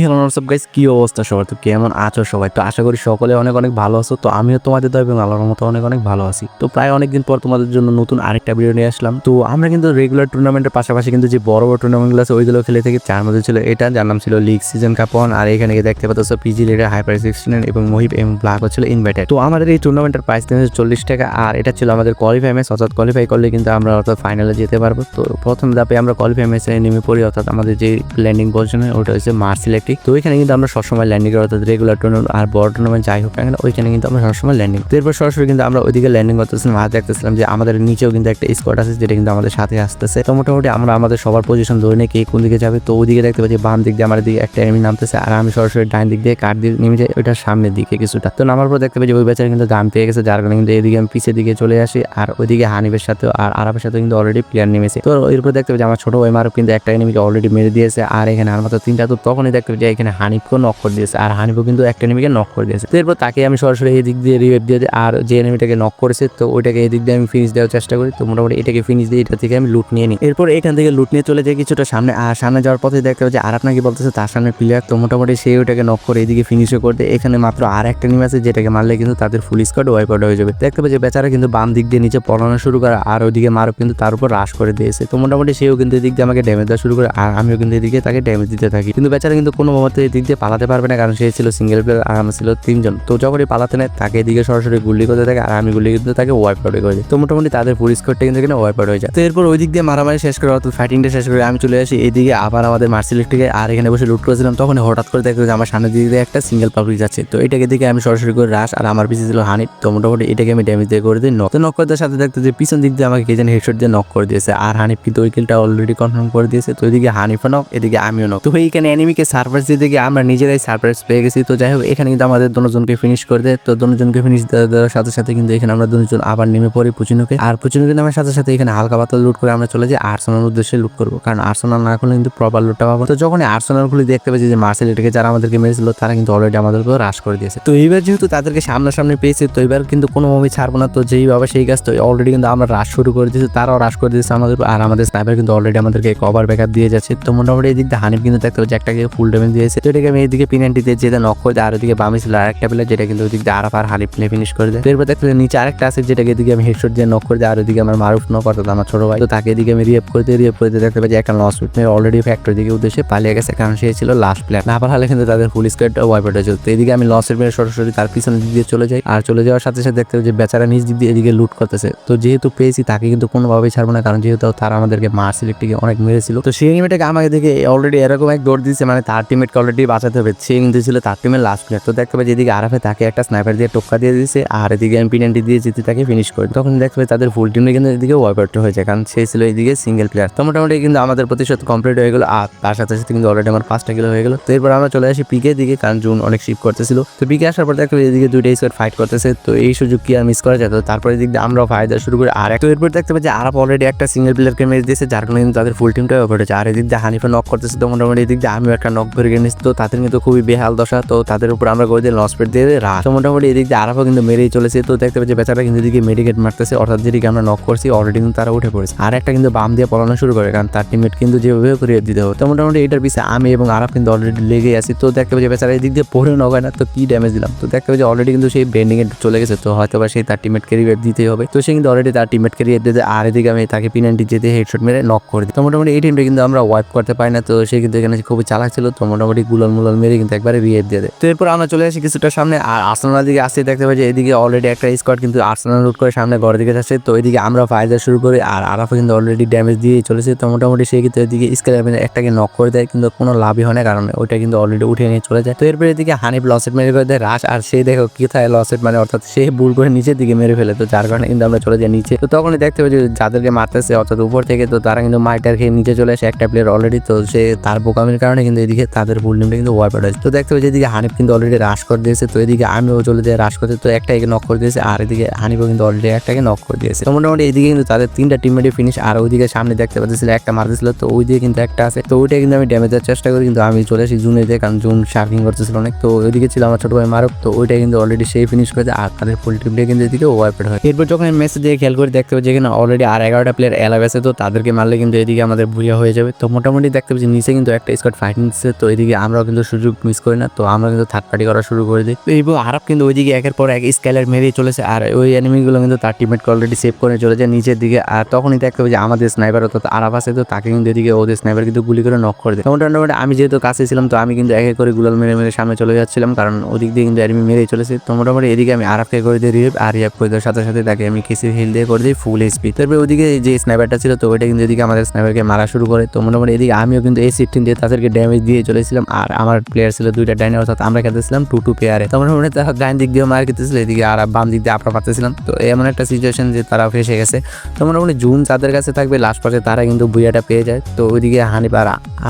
Hello WhatsApp guys, কি অবস্থা সবার? তো কেমন আছো সবাই? তো আশা করি সকলে অনেক অনেক ভালো আছো। তো আমিও তোমাদের দয়া এবং আল্লাহর মতো অনেক অনেক ভালো আছি। তো প্রায় অনেকদিন পর তোমাদের জন্য নতুন আরেকটা ভিডিও নিয়ে আসলাম। তো আমরা কিন্তু রেগুলার টুর্নামেন্টের পাশাপাশি কিন্তু যে বড় বড় টুর্নামেন্টগুলো আছে ওইগুলো খেলে থাকি। যার মধ্যে ছিল এটা, যার নাম ছিল লিগ সিজন কাপ 1। আর এখানে দেখতে পাচ্ছ পিজি লিডার, হাইপার 16 এবং মহিব এবং ব্ল্যাক হচ্ছিল ইনভাইটেড। তো আমাদের এই টুর্নামেন্টের প্রাইস ছিল 40 টাকা। আর এটা ছিল আমাদের কোয়ালিফাই ম্যাচ, অর্থাৎ কোয়ালিফাই করলে কিন্তু আমরা অর্থাৎ ফাইনালে যেতে পারবো। তো প্রথম ধাপে আমরা কোয়ালিফাই ম্যাচে নেমে পড়ি, অর্থাৎ আমাদের যে ল্যান্ডিং পজিশনে ওটা হচ্ছে মার্স ইলেকট্রিক। তো ওইখানে কিন্তু আমরা সবসময় ল্যান্ডিং করি, অর্থাৎ রেগুলার টুর্নামেন্ট আর বড় টুর্নামেন্ট যাই হোক না কেন ওইখানে কিন্তু আমরা সবসময় ল্যান্ডিং। তো এরপর সরাসরি কিন্তু আমরা ওইদিকে ল্যান্ডিং করতেছিলাম আর দেখতেছিলাম যে আমাদের নিচেও কিন্তু একটা স্কোয়াড আছে যেটা কিন্তু আমাদের সাথে আসতেছে। তো মোটামুটি আমরা আমাদের সবার পজিশন ধরে নিয়ে কে কোন দিকে যাবে। তো ওইদিকে দেখতে পাচ্ছি বাম দিক দিয়ে আমার দিকে একটা এনিমি নামতেছে আর আমি সরাসরি ডাইন দিক দিয়ে কাঠ দিয়ে নেমে যাই ওইটার সামনের দিকে কিছুটা। তো নামার পর দেখতে পাচ্ছি ওই বেচারা কিন্তু গান পেয়ে গেছে, যার কারণে কিন্তু এদিকে আমি পিছের দিকে চলে আসি। আর ওইদিকে হানিফের সাথে আর আরাফের সাথে কিন্তু অলরেডি প্লেয়ার নেমেছে। তো এরপর দেখতে পাচ্ছি আমার ছোট ভাই মারুফ কিন্তু একটা এনিমিকে অলরেডি মেরে দিয়েছে আর এখানে আর মাত্র তিনটা। তো তখনই দেখতে পাচ্ছি এখানে হানিফকেও নক করে দিয়েছে আর হানিফও কিন্তু একটা এনিমিকে নক করে দিয়েছে। তো এরপর তাকে আমি সরাসরি এই দিক দিয়ে রিভাইভ দিয়ে দিই আর যে এনিমিটাকে নক করেছে তো ওইটাকে এই দিক দিয়ে আমি ফিনিশ দেওয়ার চেষ্টা করি। তো মোটামুটি এটাকে ফিনিশ দিয়ে এটা থেকে আমি লুট নিয়ে নিই। এরপর এখান থেকে লুট নিয়ে চলে যাই কিছুটা সামনে। আর সামনে যাওয়ার পথে দেখতে পাচ্ছি আর আপনাকে বলতেছে তার সামনে প্লেয়ার। তো মোটামুটি সেই ওইটাকে নক করে এদিকে ফিনিশও করতে এখানে মাত্র আর একটা এনিমি আছে যেটাকে মারলে কিন্তু তাদের ফুল স্কোয়াড ওয়াইপ আউট হয়ে যাবে। দেখতে পাচ্ছি বেচারা কিন্তু বাম দিক দিয়ে নিচে পড়ানো শুরু করে আর ওইদিকে মারুফ কিন্তু তার উপর রাশ করে দিয়েছে। তো মোটামুটি সেও কিন্তু এদিক দিয়ে আমাকে ড্যামেজ দেওয়া শুরু করে আর আমিও কিন্তু এদিকে তাকে ড্যামেজ দিতে থাকি। কিন্তু বেচারা কিন্তু কোনো মুহূর্তে এদিক দিয়ে পালাতে পারবে না, কারণ সে ছিল সিঙ্গেল প্লেয়ার আর আমরা ছিল তিনজন। তো যখনই পালাতে নেয় তাকে এদিকে সরাসরি গুলি করতে থাকে আর আমি গুলি কিন্তু তাকে ওয়াইপ আউট করে দিই। তো মোটামুটি তাদের ফুল স্কোয়াডটা কিন্তু এখানে ওয়াইপ আউট হয়ে যায়। তো এরপর ওই দিক দিয়ে মারামারি শেষ করে অর্থাৎ ফাইটিংটা শেষ করে আমি চলে আসি এইদিকে আবার আমাদের মার্সিলেক্ট্রিকে। আর এখানে বসে লুট করেছিলাম তখন হঠাৎ করে দেখতে যে আমার সামনের দিকে একটা সিঙ্গেল পাবলিক যাচ্ছে। তো এটাকে দিকে আমি সরাসরি করে রাশ আর আমার পিছিয়ে ছিল হানিফ। তো মোটামুটি এটাকে আমি ড্যামেজ দিয়ে করে দিই নক। তো নক করতে সাথে দেখতে যে পিছন দিক দিয়ে আমাকে কে জানি হেডশট দিয়ে নক করে দিয়েছে আর হানিফ কিন্তু ওই কিলটা অলরেডি কনফার্ম করে দিয়েছে। তো এদিকে হানিফও নক, এদিকে আমিও নক। তো এইখানে এনিমিকে সারপ্রাইজ দিয়ে দিকে আমরা নিজেরাই সারপ্রাইজ পেয়ে গেছি। তো যাই হোক এখানে কিন্তু আমাদের দুজনকে ফিনিশ করে দেয়। তো দুজনকে ফিনিশ দেওয়ার সাথে সাথে কিন্তু এখানে আমরা দুজন আবার নেমে পড়ি পুচিনোকে। আর পুচিনোকে নামার সাথে সাথে এখানে হালকা পাতলা লুট করে আমরা চলে যাই আর্সেনাল উদ্দেশ্যে লুট করবো, কারণ আর্সেনাল না করলে কিন্তু প্রপার লুটটা পাবো। তো যখন আর্সেনাল গুলি দেখতে পেয়েছি যে মার্সেলেটকে যারা আমাদেরকে মেরেছিল তারা কিন্তু অলরেডি আমাদেরকে রাশ করে দিয়েছে। তো এইবার যেহেতু তাদেরকে সামনাসামনি পেয়েছি তো এবার কিন্তু কোনোভাবে ছাড়বো না। তো যেইভাবে সেই কাজ, তো অলরেডি কিন্তু আমরা রাশ শুরু করে দিয়েছি, তারাও রাশ করে দিয়েছে আমাদের। আর আমাদের স্নাইপার কিন্তু অলরেডি আমাদেরকে কভার ব্যাকআপ দিয়ে যাচ্ছে। তো মোটামুটি এই দিক দিয়ে হানিফ কিন্তু দেখতে পাচ্ছি একটাকে ফুল ড্যামেজ দিয়েছে। তো এটাকে আমি এইদিকে পিনাল্টি দিয়ে যেটা নক করে দেয় আর ওইদিকে বামে ছিল আরেকটা প্লেয়ার যেটা কিন্তু ওইদিক দিয়ে আরাফ আর হানিফ প্লে ফিনিশ করে দেয়। তো এরপর দেখতে নিচে আরেকটা আছে যেটাকে এদিকে আমি হেডশট দিয়ে নক করে দিই আর ওইদিকে আমার মারুফ নক অর্থাৎ আমার ছোট ভাই। তো তাকে এদিকে আমি রিয়েপ করে দিয়ে দেখতে পাচ্ছি একটা লস উঠে অলরেডি ফ্যাক্টরি দিকে উদ্দেশ্যে পালিয়ে গেছে, কারণ সে ছিল লাস্ট প্লেয়ার। না পারলে কিন্তু তাদের ফুল স্কোয়াড ওয়াইপ আউট হয়েছিল। তো এদিকে আমি লসের মেরে সরাসরি তার পিছনের দিক দিয়ে চলে যাই আর চলে যাওয়ার সাথে সাথে দেখতে যে বেচারা নিজ দিক দিয়ে এদিকে লুট করতেছে। তো যেহেতু পেয়েছি তাকে কিন্তু কোনোভাবেই ছাড়বো না, কারণ যেহেতু তারা আমাদেরকে মার্স ইলেকট্রিকে অনেক মেরেছিল। তো সেই এনিমিটাকে আমাকে দেখে অলরেডি এরকম এক দৌড় দিয়েছে, মানে তার টিমমেটকে অলরেডি বাঁচাতে হবে। সে কিন্তু ছিল তার টিমের লাস্ট প্লেয়ার। তো দেখতে পাচ্ছি এদিকে আরাফে তাকে একটা স্নাইপার দিয়ে টোক্কা দিয়ে দিয়েছে আর এদিকে আমি পিনাল্টি দিয়ে জিতে তাকে ফিনিশ করি। তখন দেখতে পাই তাদের ফুল টিমে কিন্তু এদিকে ওয়াইপ আউট হয়ে যায়, কারণ সে ছিল এদিকে সিঙ্গেল প্লেয়ার। তো মোটামুটি কিন্তু আমাদের প্রতিশোধ কমপ্লিট হয়ে গেল আর তার সাথে সাথে কিন্তু অলরেডি আমার 5টা কিলো হয়ে গেল। তো এরপর আমরা চলে আসি পিকে দিকে, কারণ জুন অনেক শিপ করতেছিল। তো পিকে আসার পর দেখতে পাই এদিকে দুইটা স্কোয়াড ফাইট করতেছে। তো এই সুযোগ কি আর মিস করা যেত? তারপরে এদিক দিয়ে আমরাও ফাইট দেওয়া শুরু করি আর তো এরপর দেখতে পাই যে আরাপ অলরেডি একটা সিঙ্গেল প্লেয়ারকে মেরে দিয়েছে, যার কারণে কিন্তু তাদের ফুল টিমটাই ওভার হয়েছে। আর এদিক দিয়ে হানিফা নক করতেছে। তো মোটামুটি এদিক দিয়ে আমিও একটা নক ধরে গেছি। তো তাদের কিন্তু খুবই বেহাল দশা। তো তাদের উপর আমরা করে দিয়ে লস পেট দিয়ে রাশ। তো মোটামুটি এদিক দিয়ে আরাফও কিন্তু মেরেই চলেছে। তো দেখতে পাচ্ছি বেচারা কিন্তু এদিকে মেডিকেট মারতেছে, অর্থাৎ যেদিকে আমরা নক করছি অলরেডি কিন্তু তারা উঠে পড়েছে। আর একটা কিন্তু বাম দিয়ে পড়ানো শুরু করে, কারণ তার টিমমেট কিন্তু যেভাবে করে দিতে হবে। তো মোটামুটি এটার পিছিয়ে আমি এবং আরাফ কিন্তু অলরেডি লেগে আছি। তো দেখতে পাচ্ছি বেচারা এদিক দিয়ে পড়ে নক হয় না, তো কি ড্যামেজ দিলাম। তো দেখতে পাচ্ছি অলরেডি কিন্তু সেই বেন্ডিং এ চলে গেছে। তো হয়তো বা সেই তার টিমমেটকে রিভাইভ দিতেই হবে। তো সে কিন্তু অলরেডি তার টিমমেটকে রিভাইভ দিতে আর এদিকে আমি তাকে পিনাল্টি যেতে হেডশট মেরে নক করে দিই। তো মোটামুটি এই টিমটা কিন্তু আমরা ওয়াইপ করতে পারি না। তো সে কিন্তু এখানে খুবই চালাক ছিল। তো মোটামুটি গুলাল মুলাল মেরে কিন্তু একবারে রিভাইভ দিয়ে দেয়। তো এরপর আমরা চলে আসি কিছুটা সামনে আর আর্সেনাল দিকে আসতে দেখতে পাচ্ছি এদিকে অলরেডি একটা স্কোয়াড কিন্তু আর্সেনাল লুট করে সামনে ঘরের দিকে যাচ্ছে। তো এদিকে আমরা ফায়ার শুরু করি আর আরাফা কিন্তু অলরেডি ড্যামেজ দিয়ে চলেছে। তো মোটামুটি সে কিন্তু এদিকে স্কেলের একটাকে নক করে দেয়, কিন্তু কোনো লাভই হয় না, কারণ ওইটা কিন্তু অলরেডি উঠে নিয়ে চলে যায়। তো এরপর এদিকে হানিফ লসেট মেরে করে দেয় রাশ আর সে দেখো কোথায় লসেট, মানে অর্থাৎ সে ভুল করে নিচের দিকে মেরে ফেলে। তো যার কারণে কিন্তু আমরা চলে যাই নিচে। তো তখনই দেখতে পাচ্ছি যাদেরকে মারতেছে অর্থাৎ উপর থেকে, তো তারা কিন্তু মাইটার খেয়ে নিচে চলে আসে একটা প্লেয়ার অলরেডি। তো সে তার বোকামির কারণে কিন্তু এদিকে তাদের ফুল টিমটা কিন্তু ওয়াইপ আউট হয়েছে। তো দেখতে পাচ্ছি এদিকে হানিফ কিন্তু অলরেডি রাশ করে দিয়েছে। তো এদিকে আমিও চলে যাই রাশ করতে। তো একটাকে নক করে দিয়েছে আর এদিকে হানিফও কিন্তু অলরেডি একটাকে নক করে দিয়েছে। তো মোটামুটি এদিকে কিন্তু তাদের 3টা টিমমেটই ফিনিশ আর ওইদিকে সামনে দেখতে পাচ্ছিল একটা মারতেছিল। তো ওই দিকে কিন্তু একটা আছে। তো ওইটা কিন্তু আমি ড্যামেজ দেওয়ার চেষ্টা করি, কিন্তু আমি চলে আসি জুনে দিয়ে, কারণ জুন শার্কিং করতেছিল অনেক। তো ওইদিকে ছিল আমার ছোট ভাই মারুফ। তো ওইটা কিন্তু অলরেডি সেই ফিনিশ করেছে আর তাদের ফুল টিমটা কিন্তু এদিকে ওয়াইপ আউট হয়। এরপর যখন আমি মেসেজ দিয়ে খেয়াল করে দেখতে পাচ্ছি এখানে অলরেডি আর 11টা প্লেয়ার অ্যালাভ আছে। তো তাদেরকে মারলে কিন্তু এদিকে আমাদের ভুইয়া হয়ে যাবে। তো মোটামুটি দেখতে পাচ্ছি নিচে কিন্তু একটা স্কোয়াড ফাইটিং দিচ্ছে। তো এদিকে আমরাও কিন্তু সুযোগ মিস করি না, তো আমরা কিন্তু থার্ড পার্টি করা শুরু করে দিই। তো এই আরব কিন্তু ওইদিকে একের পর এক স্কাইলার মেরেই চলেছে, আর ওই এনিমিগুলো কিন্তু তার টিমমেটকে অলরেডি সেভ করে চলে যায় নিচের দিকে। আর তখনই দেখতে হবে যে আমাদের স্নাইপার অর্থাৎ আরাফ আছে, তো তাকে কিন্তু এদিকে ওদের স্নাইপার কিন্তু গুলি করে নক করে দেয়। মোটামুটি আমি যেহেতু কাছে ছিলাম, তো আমি কিন্তু এক এক করে গুলাল মেরে মেরে সামনে চলে যাচ্ছিলাম, কারণ ওদিক দিয়ে কিন্তু এনিমি মেরেই চলেছে। তো মোটামুটি এদিকে আমি আরাফকে করে দিই রিভ, আর রিভ করে দেওয়ার সাথে সাথে তাকে আমি কেসির হিল দিয়ে করে দিই ফুল এইচপি। তারপরে ওদিকে যে স্নাইপারটা ছিল, তো ওইটা কিন্তু এদিকে আমাদের স্নাইপারকে মারা শুরু করে। তো মোটামুটি এদিকে আমিও কিন্তু A15 দিয়ে তাদেরকে ড্যামেজ দিয়ে চলেছিলাম, আর আমার প্লেয়ার ছিল দুইটা ডাইনে, অর্থাৎ আমরা খেলতেছিলাম 2-2 পেয়ারে। তো মোটামুটি তারা ডাইন দিক দিয়ে মার খেতেছিল, এদিকে আর বাম দিক দিয়ে আপনারা পারতেছিলাম। তো এমন একটা সিচুয়েশন যে তারা ফেসে গেছে। তো মোটামুটি জুন যাদের কাছে থাকবে লাস্ট পর্যায়ে তারা কিন্তু বুইয়াটা পেয়ে যায়। তো ওইদিকে হানিফ আর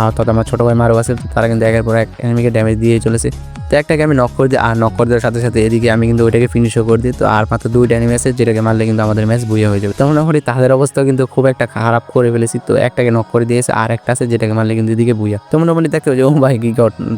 অর্থাৎ আমার ছোটো ভাই মারও আছে, তারা কিন্তু একের পর এক এনিমিকে ড্যামেজ দিয়ে চলেছে। তো একটাকে আমি নক করে দিই, আর নক করে দেওয়ার সাথে সাথে এদিকে আমি কিন্তু ওইটাকে ফিনিশও করে দিই। তো আর মাত্র দুইটা এনিমি আছে, যেটাকে মারলে কিন্তু আমাদের ম্যাচ বুইয়া হয়ে যাবে। তো মোটামুটি তাদের অবস্থা কিন্তু খুব একটা খারাপ করে ফেলেছি। তো একটাকে নক করে দিয়েছে, আর একটা আছে যেটাকে মারলে কিন্তু এদিকে বুইয়া। তো মোটামুটি দেখতে হবে যে ও ভাই কি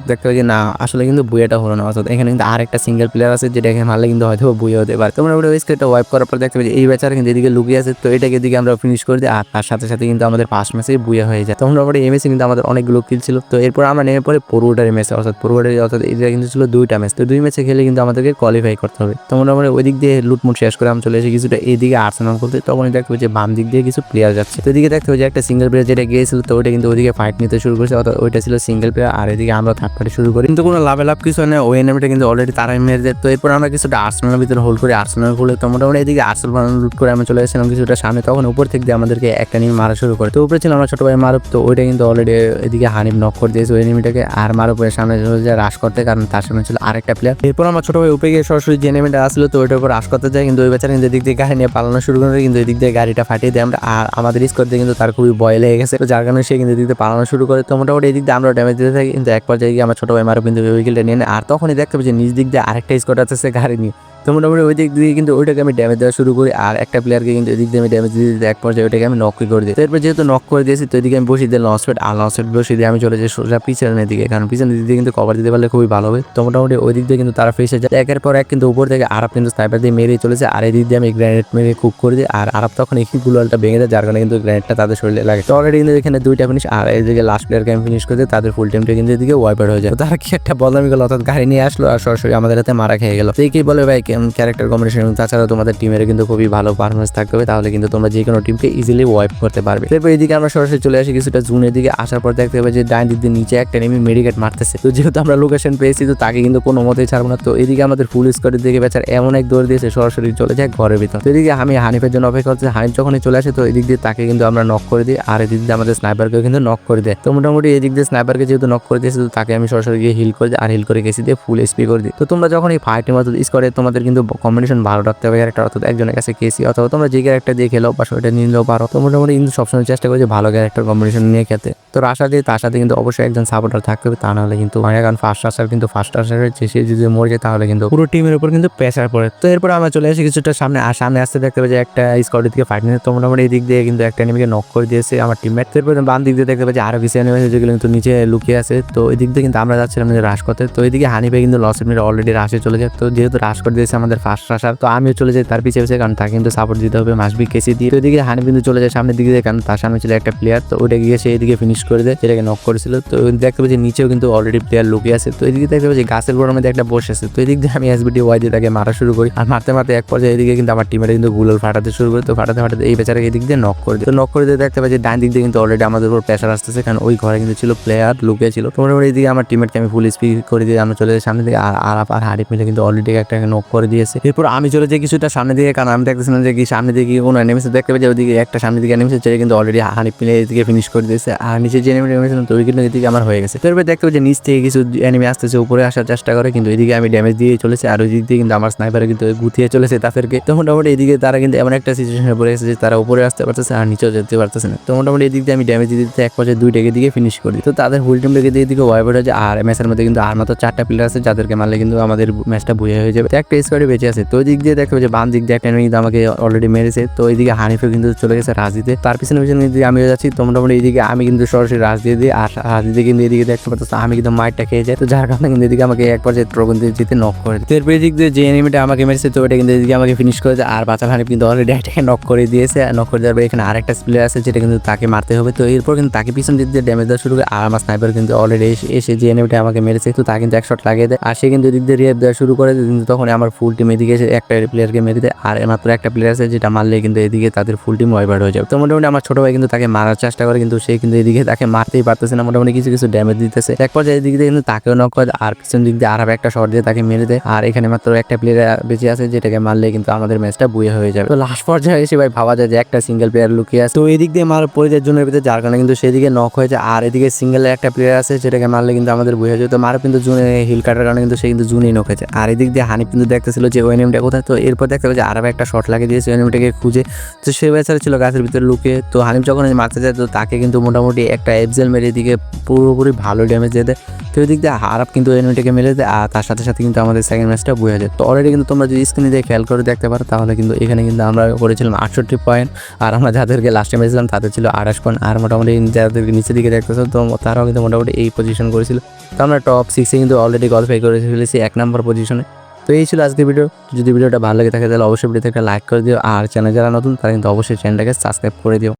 দেখতে হবে যে না আসলে কিন্তু বুইয়াটা হলো না, অর্থাৎ এখানে কিন্তু আর একটা সিঙ্গেল প্লেয়ার আছে যেটাকে মারলে কিন্তু হয়তো বুইয়া হতে পারে। তো মোটামুটি ওই স্কেটটা ওয়াইপ করার পর দেখতে হবে যে এই বেচারা কিন্তু এদিকে লুকিয়ে আছে। তো এটাকে এদিকে আমরা ফিনিশ করে দিই, আর তার সাথে সাথে কিন্তু আমাদের ফার্স্ট ম্যাচে বুইয়া হয়ে যায়। তো মোটামুটি এই ম্যাচে কিন্তু আমাদের অনেকগুলো কিল ছিল। তো এরপর আমরা নেমে পড়ে পড়ুয়াটারি ম্যাচে, অর্থাৎ এটা কিন্তু ছিল দুইটা ম্যাচ। তো দুই ম্যাচে খেলে কিন্তু আমাদেরকে কোয়ালিফাই করতে হবে। তো মোটামুটি ওই দিক দিয়ে লুটমুট শেষ করে আমি চলে এসে কিছুটা এদিকে আর্সেনাল করতে, তখনই দেখতে হবে যে বাম দিক দিয়ে কিছু প্লেয়ার যাচ্ছে। তো এদিকে দেখতে হবে যে একটা সিঙ্গেল প্লেয়ার যেটা গিয়েছিল, তো ওইটা কিন্তু ওইদিকে ফাইট নিতে শুরু করেছে, অর্থাৎ ওইটা ছিল সিঙ্গেল প্লেয়ার, আর এদিকে আমরা থার্ড পার্টি শুরু করি। কিন্তু কোনো লাভ কিছু হয় না, ওই এনিমিটা কিন্তু অলরেডি তারাই মেরে দেয়। তো এরপর আমরা কিছুটা আর্সেনালের ভিতরে হোল্ড করি, আর্সেনাল খুলে। তো মোটামুটি এদিকে আর্সেনাল লুট করে আমি চলে এসেছিলাম কিছুটা সামনে, তখন উপর থেকে আমাদেরকে একটা এনিমি মারা শুরু করে। তো উপরে ছিল আমার ছোট ভাই মারুফ, তো ওইটা কিন্তু অলরেডি এদিকে হানিফ নক করে দিয়েছে ওই এনিমিটাকে, আর মারুফের সামনে চলে যায় রাশ করতে, কারণ তার সামনে ছিল আরেকটা প্লেয়ার। এরপর আমার ছোট ভাই উপরে গিয়ে সরাসরি যে এনিমিটা আসলো, তো ওইটার উপর রাশ করতে যায়, কিন্তু ওই বেচারা কিন্তু এদিক দিয়ে গাড়ি নিয়ে পালানো শুরু করে, কিন্তু এদিক দিয়ে গাড়িটা ফাটিয়ে দেয় আমরা, আর আমাদের স্কোর দিয়ে কিন্তু তার খুবই ভয় লেগে গেছে। তো যার কারণে সে কিন্তু এদিক দিয়ে পালানো শুরু করে। তো মোটামুটি এদিক দিয়ে আমরা ড্যামেজ দিতে থাকি, কিন্তু এক পর্যায়ে গিয়ে আমার ছোট ভাই মারুফ কিন্তু উইকেলটা নিয়ে নেয়, আর তখনই দেখতে পাচ্ছি নিজ দিক দিয়ে আরেকটা স্কোর আছে গাড়ি নিয়ে। তো মোটামুটি ওই দিক দিয়ে কিন্তু ওইটাকে আমি ড্যামেজ দেওয়া শুরু করি, আর একটা প্লেয়ারকে কিন্তু এদিক দিয়ে আমি ড্যামেজ দিতে এক পর্যায়ে ওইটাকে আমি নক করে দিই। তো এরপর যেহেতু নক করে দিয়েছি, তো এদিকে আমি বসিয়ে দিই লঞ্চপ্যাড, আর লঞ্চপ্যাড বসিয়ে দিয়ে আমি চলে যাই সোজা পিছনের দিকে, কারণ পিছনের দিক দিয়ে কিন্তু কভার দিতে পারলে খুবই ভালো হবে। তো মোটামুটি ওই দিক দিয়ে কিন্তু তারা ফেসে যায় একের পর এক, কিন্তু উপর থেকে আরাপ কিন্তু স্নাইপার দিয়ে মেরেই চলেছে, আর এই দিক দিয়ে আমি গ্রেনেড মেরে কুক করে দিই, আর আরাপ তখন এই গুলালটা ভেঙে যায়, যার কারণে কিন্তু গ্রেনেডটা তাদের শরীরে লাগে। তো অলরেডি কিন্তু এখানে দুইটা ফিনিশ, আর এইদিকে লাস্ট প্লেয়ারকে আমি ফিনিশ করে দিই, তাদের ফুল টিমটা কিন্তু এদিকে ওয়াইপার হয়ে যায়। তো তারা কি একটা বদনামি করলো, অর্থাৎ গাড়ি নিয়ে আসলো আর সরাসরি আমাদের হাতে মারা খেয়ে গেল। তো কি বলে ভাই ক্যারেক্টার কম্বিনেশন, তাছাড়া তোমাদের টিমের কিন্তু খুবই ভালো পারফরমেন্স থাকতে হবে, তাহলে কিন্তু তোমরা যে কোনো টিমকে ইজিলি ওয়াইপ করতে পারবে। এরপর এদিকে আমরা সরাসরি চলে আসি কিছুটা জুনের দিকে, আসার পর দেখতে হবে যে ডাইন দিক দিয়ে নিচে একটা এনিমি মেডিকেট মারতেছে। তো যেহেতু আমরা লোকেশন পেয়েছি, তো তাকে কিন্তু কোনো মতেই ছাড়বো না। তো এদিকে আমাদের ফুল স্কোয়াডের দিকে বেচার এমন এক দৌড় দিয়েছে, সরাসরি চলে যায় ঘরের ভিতর। তো এদিকে আমি হানিফের জন্য অপেক্ষা করছি, হানিফ যখনই চলে আসে, তো এদিক দিয়ে তাকে কিন্তু আমরা নক করে দিই, আর এদিক দিয়ে আমাদের স্নাইপারকেও কিন্তু নক করে দেয়। তো মোটামুটি এদিক দিয়ে স্নাইপারকে যেহেতু নক করে দিয়েছে, তো তাকে আমি সরাসরি গিয়ে হিল করে দিই, আর হিল করে গেছি দিয়ে ফুল এসপি করে দিই। তো তোমরা যখন এই ফাইটের মতো স্কোয়াডে তোমাদের কিন্তু কম্বিনেশন ভালো রাখতে হবে, ক্যারেক্টার, অর্থাৎ একজনের কাছে কেসি অথবা তোমরা যে ক্যারেক্টার দিয়ে খেলো বা সেটা নিলেও পারো। তো মোটামুটি কিন্তু সবসময় চেষ্টা করি যে ভালো ক্যারেক্টার কম্বিনেশন নিয়ে খেতে। তো আশা দিয়ে তার সাথে কিন্তু অবশ্যই একজন সাপোর্টার থাকতে হবে, তা নাহলে কিন্তু কারণ ফার্স্ট আসার কিন্তু ফার্স্ট আসারের সে যদি মরে যায়, তাহলে কিন্তু পুরো টিমের উপর কিন্তু প্রেসার পড়ে। তো এরপর আমরা চলে আসি কিছুটা সামনে, আর সামনে আসতে দেখতে পাই যে একটা স্কোয়াডের দিকে ফাইট নিয়ে। তো মোটামুটি এই দিক দিয়ে কিন্তু একটা এনিমিকে নক করে দিয়েছে আমার টিমমেট। এরপর বাম দিক দিয়ে দেখতে পাই যে আরো কিছু এনিমি আছে যেগুলো কিন্তু নিচে লুকিয়ে আছে। তো এই দিক দিয়ে কিন্তু আমরা যাচ্ছিলাম রাশ করতে। তো এইদিকে হানিফে কিন্তু লস মিনিট অলরেডি রাশে চলে যায়। তো যেহেতু রাশ করে দিয়েছে আমাদের ফার্স্ট আসার, তো আমিও চলে যাই তার পিছিয়ে পিছিয়ে, কারণ তাকে কিন্তু সাপোর্ট দিতে হবে মাসবি কেসি দিয়ে। তো এদিকে হানিফ কিন্তু চলে যায় সামনের দিকে, কারণ তার সামনে ছিল একটা প্লেয়ার। তো ওইটা গিয়ে সে এদিকে ফিনিশ করে দেয় যেটাকে নক করেছিল। তো দেখতে পাচ্ছি নিচেও কিন্তু অলরেডি প্লেয়ার লুকিয়ে আছে। তো এদিকে দেখতে পাচ্ছি গাছের গোড়ার মধ্যে একটা বসে আছে। তো এদিক দিয়ে আমি এসবিটি ওয়াই দিয়ে তাকে মারা শুরু করি, আর মারতে মারতে এক পর্যায়ে এদিকে কিন্তু আমার টিমের কিন্তু গুলোর ফাটাতে শুরু করে। তো ফাটাতে ফাটাতে এই বেচারাকে এদিক দিয়ে নক করে দিই। তো নক করে দিয়ে দেখতে পাচ্ছি ডান দিক দিয়ে কিন্তু অলরেডি আমাদের উপর প্রেসার আসতেছে, কারণ ওই ঘরে কিন্তু ছিল প্লেয়ার লুকিয়ে ছিল। তো মোটামুটি এদিকে আমার টিমেটকে আমি ফুল স্পিড করে দিয়ে আমরা চলে যাই সামনে দিকে, আর আরাপ আর হারিফ মিলে কিন্তু অলরেডি একটা নক করে দিয়েছে। এরপর আমি চলে যাই কিছুটা সামনে দিকে, কারণ আমি দেখতেছিলাম যে কি সামনে দিকে কোনো এনিমিস দেখতে পাচ্ছি, ওইদিকে একটা সামনে দিকে এনিমিস ছেড়ে কিন্তু অলরেডি হানিফ মিলে এদিকে ফিনিশ করে দিয়েছে, আর নিচে যে এনিমি ছিল তো ওই কিন্তু এদিকে আমার হয়ে গেছে। তো এরপর দেখতে পাচ্ছি নিচ থেকে কিছু এনিমি আসতেছে, উপরে আসার চেষ্টা করে, কিন্তু এদিকে আমি ড্যামেজ দিয়ে চলেছে, আর ওই দিক দিয়ে কিন্তু আমার স্নাইপারে কিন্তু গুছিয়ে চলেছে তাদেরকে। তো মোটামুটি এদিকে তারা কিন্তু এমন একটা সিচুয়েশনে পড়ে গেছে যে তারা উপরে আসতে পারতেছে আর নিচেও যেতে পারতেছে না। তো মোটামুটি এদিক দিয়ে আমি ড্যামেজ দিতে এক পর্যায়ে দুইটাকে দিকে ফিনিশ করি। তো তাদের ফুল টিম লেগে দিয়ে দিকে ওয়াইপার হয়ে যায়, আর ম্যাচের মধ্যে কিন্তু আর মাত্র 4টা প্লেয়ার আছে যাদেরকে মারলে কিন্তু আমাদের ম্যাচটা বুয়ে হয়ে যাবে। তো একটা স্কোয়াডে বেঁচে আছে। তো ওই দিক দিয়ে দেখতে পাচ্ছি বাম দিক দিয়ে একটা এনিমি কিন্তু আমাকে অলরেডি মেরেছে। তো এইদিকে হানিফে কিন্তু চলে গেছে রাজিতে, তার পিছনে পিছনে আমিও যাচ্ছি। তো মোটামুটি এইদিকে আমি কিন্তু সরাসরি রাশ দিয়ে দিই, আর রাশ দিয়ে কিন্তু এদিকে দেখতে পাচ্ছ আমি কিন্তু মাইটটা খেয়ে যাই। তো যার কারণে কিন্তু এদিকে আমাকে এক পর্যায়ে প্রবন্ধে জিতে নক করে দিই। তো এরপর এদিক দিয়ে যে এনিমিটা আমাকে মেরেছে তো এটা কিন্তু এদিকে আমাকে ফিনিশ করেছে, আর বাচ্চা হানিফ কিন্তু অলরেডি এটাকে নক করে দিয়েছে। নক করে দেওয়ার পর এখানে আরেকটা প্লেয়ার আছে যেটা কিন্তু তাকে মারতে হবে। তো এরপর কিন্তু তাকে পিছন দিক দিয়ে ড্যামেজ দেওয়া শুরু করে, আর আমার স্নাইপার কিন্তু অলরেডি এসে যে এনিমিটা আমাকে মেরেছে তো তা কিন্তু এক শট লাগিয়ে দেয়, আর সে কিন্তু এদিক দিয়ে রিয়াব দেওয়া শুরু করে। কিন্তু তখন আমার ফুল টিম এদিকে এসে একটা প্লেয়ারকে মেরে দেয়, আর মাত্র একটা প্লেয়ার আছে যেটা মারলে কিন্তু এদিকে তাদের ফুল টিম ওয়াইপ আউট হয়ে যাবে। তো মোটামুটি আমার ছোট ভাই কিন্তু তাকে মারার চেষ্টা করে, কিন্তু সে কিন্তু এদিকে তাকে মারতেই পারতেছে না, মোটামুটি কিছু কিছু ড্যামেজ দিতেছে। এক পর্যায়ে এদিক দিয়ে কিন্তু তাকেও নক করে, আর পিছন দিক দিয়ে আরো একটা শট দিয়ে তাকে মেরে দেয়। আর এখানে মাত্র একটা প্লেয়ার বেঁচে আছে যেটাকে মারলে কিন্তু আমাদের ম্যাচটা বুয়ে হয়ে যাবে। তো লাস্ট পর্যায়ে এসে ভাই ভাবা যায় যে একটা সিঙ্গেল প্লেয়ার লুকিয়ে আছে, তো এদিক দিয়ে মার পড়ে যায় জোনের ভিতরে, যার কারণে কিন্তু সেদিকে নক হয়েছে। আর এদিকে সিঙ্গেল একটা প্লেয়ার আছে যেটাকে মারলে কিন্তু আমাদের বুয়ে হয়ে যাবে। তো মারও কিন্তু জুনে হিল কাটার কারণে কিন্তু সে কিন্তু জুনেই নক হয়েছে। আর এদিক দিয়ে হানিফ কিন্তু দেখতেছিল যে ওই এনিমিটা কোথায়। তো এরপর দেখতে পাবে যে আরো একটা শট লাগিয়ে দিয়েছে ওই এনিমিটাকে খুঁজে। তো সে বেচারা ছিল গাছের ভিতরে লুকিয়ে। তো হানিফ যখন মারতে যায় তো তাকে কিন্তু মোটামুটি একটা এফজেল মেরে এদিকে পুরোপুরি ভালো ড্যামেজ দিয়ে দেয়। তো এদিক দিয়ে আরাব কিন্তু এনিমিটাকে মেরে দেয়, আর তার সাথে সাথে কিন্তু আমাদের সেকেন্ড ম্যাচটা বুয়ে যায়। তো অলরেডি কিন্তু তোমরা যদি স্ক্রিনে দিয়ে খেয়াল করে দেখতে পারো তাহলে কিন্তু এখানে কিন্তু আমরা করেছিলাম 68 পয়েন্ট, আর আমরা যাদেরকে লাস্টে মেরেছিলাম তাদের ছিল 28 পয়েন্ট। আর মোটামুটি যাদেরকে নিচের দিকে দেখতেছো তো তারাও কিন্তু মোটামুটি এই পজিশন করেছিল। তো আমরা টপ 6-এ কিন্তু অলরেডি কোয়ালিফাই করে ফেলেছি 1 নম্বর পজিশনে। তো এই ছিল আজকের ভিডিও। যদি ভিডিওটা ভালো লাগে থাকে তাহলে অবশ্যই ভিডিওতে একটা লাইক করে দিও, আর চ্যানেল যারা নতুন তারা কিন্তু অবশ্যই চ্যানেলটাকে সাবস্ক্রাইব করে দিও।